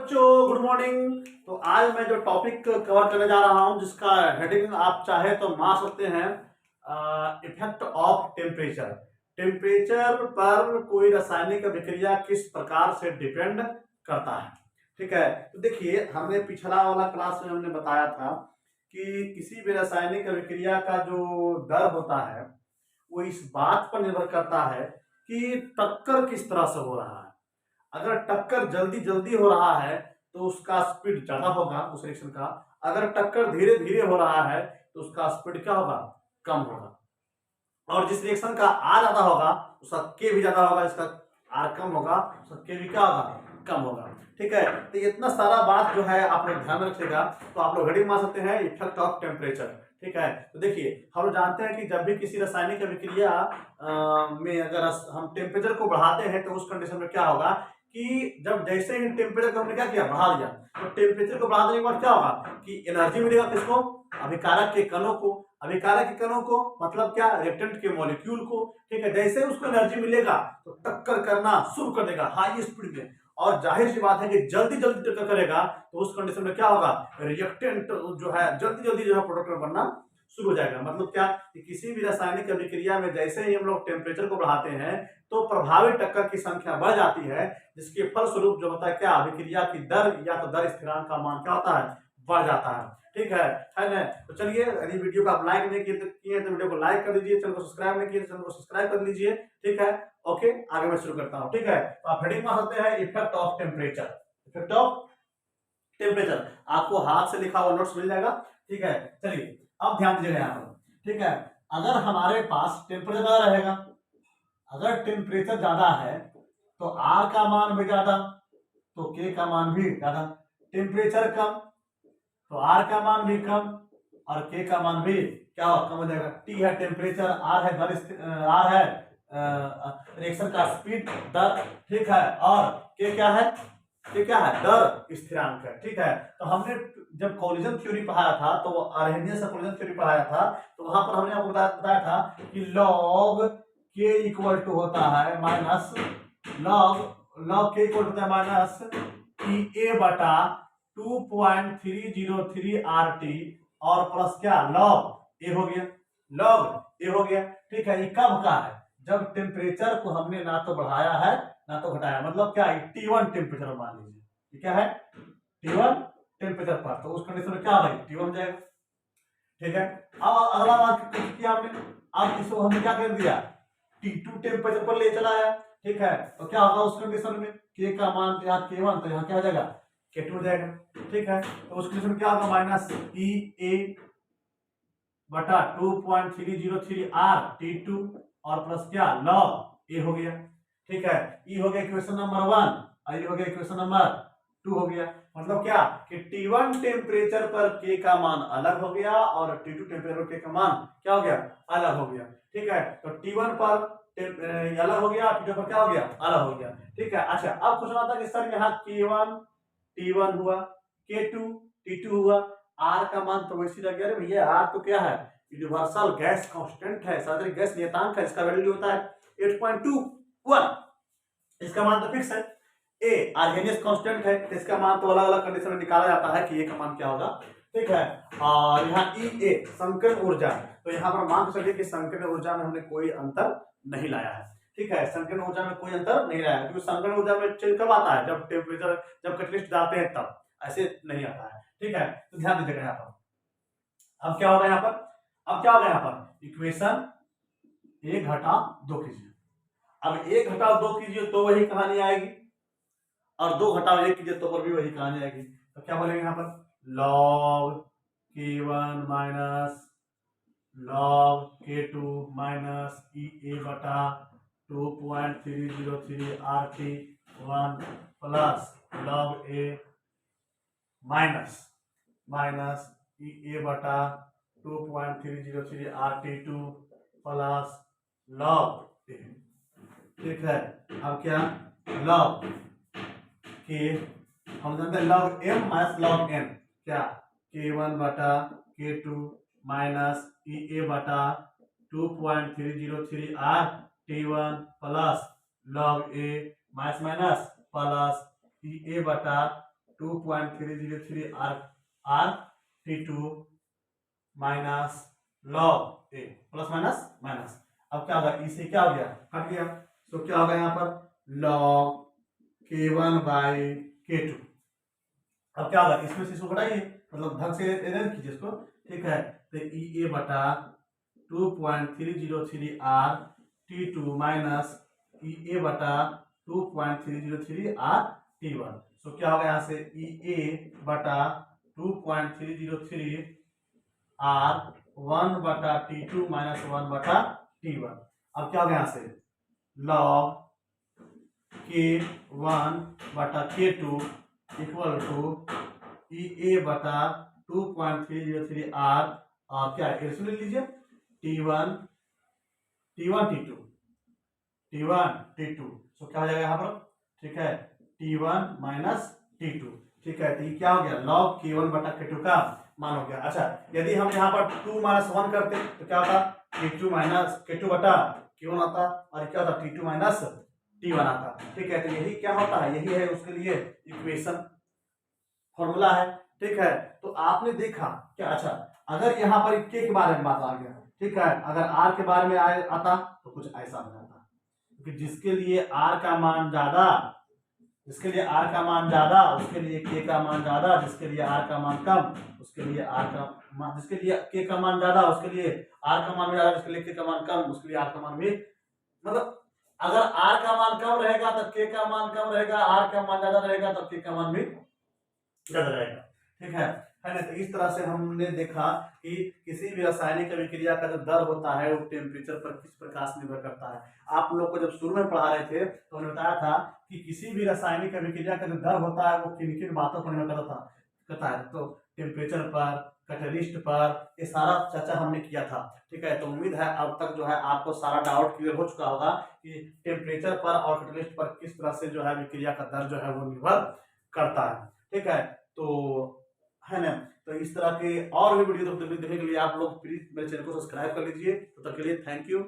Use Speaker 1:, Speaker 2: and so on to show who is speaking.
Speaker 1: बच्चों, good morning. तो आज मैं जो टॉपिक कवर करने जा रहा हूं जिसका हेडिंग आप चाहे तो मान सकते हैं इफेक्ट ऑफ टेम्परेचर। टेम्परेचर पर कोई रासायनिक अभिक्रिया किस प्रकार से डिपेंड करता है। ठीक है, तो देखिए हमने पिछला वाला क्लास में हमने बताया था कि किसी भी रासायनिक अभिक्रिया का जो दर होता है वो इस बात पर निर्भर करता है कि टक्कर किस तरह से हो रहा है। अगर टक्कर जल्दी जल्दी हो रहा है तो उसका स्पीड ज्यादा होगा उस रिएक्शन का। अगर टक्कर धीरे धीरे हो रहा है तो उसका स्पीड क्या होगा, कम होगा। और जिस रिएक्शन का आर ज्यादा होगा उसका के भी ज्यादा होगा, इसका आर कम होगा उसका के भी क्या होगा, कम होगा। ठीक है, तो इतना सारा बात जो है आप लोग ध्यान रखिएगा। तो आप लोग हेडिंग मान सकते हैं इफेक्ट ऑफ टेम्परेचर। ठीक है, तो देखिए हम लोग जानते हैं कि जब भी किसी रासायनिक अभिक्रिया में अगर हम टेम्परेचर को बढ़ाते हैं तो उस कंडीशन में क्या होगा कि जब जैसे ही टेम्परेचर को हमने क्या किया, बढ़ा दिया, तो टेम्परेचर को बढ़ा देने के बाद क्या होगा कि एनर्जी मिलेगा किसको, अभिकारक के कणों को। अभिकारक के कणों को मतलब क्या, रिएक्टेंट के मॉलिक्यूल को। ठीक है, जैसे उसको एनर्जी मिलेगा तो टक्कर करना शुरू कर देगा हाई स्पीड में। और जाहिर सी बात है कि जल्दी जल्दी टक्कर करेगा तो उस कंडीशन में क्या होगा, रिएक्टेंट जो है जल्दी जल्दी जो है प्रोडक्ट बनना शुरू हो जाएगा। मतलब क्या कि किसी भी रासायनिक अभिक्रिया में जैसे ही हम लोग टेम्परेचर को बढ़ाते हैं तो प्रभावित टक्कर की संख्या बढ़ जाती है, जिसके फलस्वरूप जो होता है क्या, अभिक्रिया की दर या तो दर स्थिरांक का मान क्या होता है, बढ़ जाता है। ठीक है ना। तो चलिए, यदि वीडियो को आप लाइक नहीं किए तो वीडियो को लाइक कर दीजिए, चैनल को सब्सक्राइब नहीं किए तो चैनल को सब्सक्राइब कर लीजिए। ठीक है, ओके, आगे मैं शुरू करता हूँ। ठीक है, तो आप हेडिंग मान सकते हैं effect of temperature. Effect of temperature आपको हाथ से लिखा हुआ नोट्स मिल जाएगा। ठीक है, चलिए अब ध्यान दीजिएगा यहाँ पर। ठीक है, अगर हमारे पास टेम्परेचर ज्यादा रहेगा, अगर टेम्परेचर ज्यादा है तो आर का मान भी ज्यादा तो के का मान भी ज्यादा। टेम्परेचर कम तो आर का मान भी कम और के का मान भी क्या हो, कम हो जाएगा। टी है टेम्परेचर, आर है दर, आर है रिएक्शन का स्पीड दर। ठीक है, और के क्या है, के क्या है, दर स्थिरांक है। ठीक है, तो हमने जब कोलिजन थ्योरी पढ़ाया था तो वो आर्हेनियस कोलिजन थ्योरी पढ़ाया था, तो वहां पर हमने आपको बताया था कि लॉग के इक्वल टू होता है माइनस लॉग के इक्वल होता है माइनस ई ए बटा 2.303 आर टी और प्लस क्या, लॉग ए हो गया, लॉग ए हो गया। ठीक है, ये कब का है, जब टेम्परेचर को हमने ना तो बढ़ाया है ना तो घटाया। मतलब क्या है, T1 टेम्परेचर मान लीजिए, क्या है T1 टेम्परेचर पर, तो उस कंडीशन में क्या भाई T1 हो जाएगा। ठीक है, अब अगला बात किया हमने, अब इसको हमने क्या कर दिया, T2 टेम्परेचर पर ले चला आया। ठीक है, तो क्या होगा उस कंडीशन में, के का मान यहाँ K1 तो यहाँ क्या हो जाएगा, K2 हो जाएगा। ठीक है, तो उस कंडीशन में क्या होगा, माइनस ई ए बटा 2.303 आर T2 और प्लस क्या, लॉग ए हो गया। ठीक है, ई हो गया इक्वेशन नंबर 1 और ये हो गया इक्वेशन नंबर 2 हो गया। मतलब क्या कि T1 टेम्परेचर पर के का मान अलग हो गया और T2 टेम्परेचर पर के का मान क्या हो गया, अलग हो गया। ठीक है, तो T1 पर अलग हो गया, T2 पर क्या हो गया, अलग हो गया। ठीक है, अच्छा अब क्वेश्चन आता है कि सर यहाँ K1 T1 हुआ, K2 T2 हुआ, आर का मान तो वैसे लग गया। भैया आर तो क्या है, यूनिवर्सल गैस कांस्टेंट है, साधारण गैस नियतांक है, इसका वैल्यू होता है 8.21, इसका मान तो फिक्स है। ए आर्हेनियस कांस्टेंट है तो इसका मान तो अलग अलग कंडीशन में निकाला जाता है कि ए का मान क्या होगा। ठीक है, और यहाँ ई ए संकीर्ण ऊर्जा, तो यहाँ पर मान चलिए कि संकीर्ण ऊर्जा में हमने कोई अंतर नहीं लाया है। ठीक है, संकीर्ण ऊर्जा में कोई अंतर नहीं लाया है, क्योंकि संकीर्ण ऊर्जा में चेंज कब आता है, जब टेम्परेचर, जब कैटलिस्ट डालते हैं तब, ऐसे नहीं आता है। ठीक है, तो ध्यान दीजिएगा यहाँ पर। अब क्या होगा यहाँ पर, अब क्या होगा यहाँ पर, इक्वेशन 1 घटा 2 कीजिए। अब 1 घटा 2 कीजिए तो वही कहानी आएगी, और 2 घटाओ 1 कीजिए तो पर भी वही कहानी आएगी। तो क्या बोलेंगे यहाँ पर, log K1 minus log K2 minus E A बटा 2.303 RT1 plus log A minus E A बटा 2.303 RT2 प्लस log A। ठीक है, अब क्या, log के हम जानते हैं log m minus log n, क्या K1 बटा K2 माइनस ई ए बटा 2.303 RT1 plus log A minus minus plus E A बटा 2.303 R T2 minus log A plus minus minus. अब क्या होगा, इसे क्या हो गया, कट गया, तो क्या होगा यहाँ पर लॉग K1 बाई K2। अब क्या होगा, इसमें से इसको घटाइए, मतलब ढंग से इरेज कीजिए इसको, ठीक है। तो ई ए बटा 2.303 R T2 minus E A बटा 2.303 आर T1। सो क्या होगा यहाँ से ई ए बटा 2.303 आर 1 बटा T2 माइनस 1 बटा T1। अब क्या होगा यहाँ से लॉग K1 बटा K2 equal to E A बटा 2.303 आर और क्या है ले लीजिए T1 T2 सो क्या हो जाएगा यहाँ पर, ठीक है, T1 माइनस T2, ठीक है। तो ये क्या हो गया लॉग K1 बटा K2 का मान हो गया। अच्छा, यदि हम यहाँ पर 2 माइनस 1 करते तो क्या होता, K2 माइनस K2 बटा K1 आता और क्या होता T2 माइनस T1 आता, ठीक है। तो यही क्या होता है, यही है उसके लिए इक्वेशन फॉर्मूला है, ठीक है। तो आपने देखा क्या, अच्छा अगर यहाँ पर के बारे में बात आ गया, ठीक है, अगर आर के बारे में आता तो कुछ ऐसा हो जाता, क्योंकि जिसके लिए आर का मान ज्यादा, जिसके लिए आर का मान ज्यादा उसके लिए के का मान ज्यादा, जिसके लिए आर का मान कम उसके लिए आर का मान, जिसके लिए के का मान ज्यादा उसके लिए आर का मान भी ज्यादा, जिसके लिए के का मान कम उसके लिए आर का मान भी, मतलब अगर आर का मान कम रहेगा तो के का मान कम रहेगा, आर का मान ज्यादा रहेगा तो के का मान भी ज्यादा रहेगा, ठीक है ना। तो इस तरह से हमने देखा कि किसी भी रासायनिक अभिक्रिया का जो दर होता है वो टेम्परेचर पर किस प्रकार से निर्भर करता है। आप लोग को जब शुरू में पढ़ा रहे थे तो उन्होंने बताया था कि किसी भी रासायनिक अभिक्रिया का जो दर होता है वो किन किन बातों पर निर्भर करता है, तो टेम्परेचर पर, कैटलिस्ट पर, ये सारा चर्चा हमने किया था, ठीक है। तो उम्मीद है अब तक जो है आपको सारा डाउट क्लियर हो चुका होगा कि टेम्परेचर पर और कैटलिस्ट पर किस तरह से जो है अभिक्रिया का दर जो है वो निर्भर करता है, ठीक है। तो है ना, तो इस तरह के और भी वीडियो देखने के लिए आप लोग प्लीज मेरे चैनल को सब्सक्राइब कर लीजिए। तो तब के लिए थैंक यू।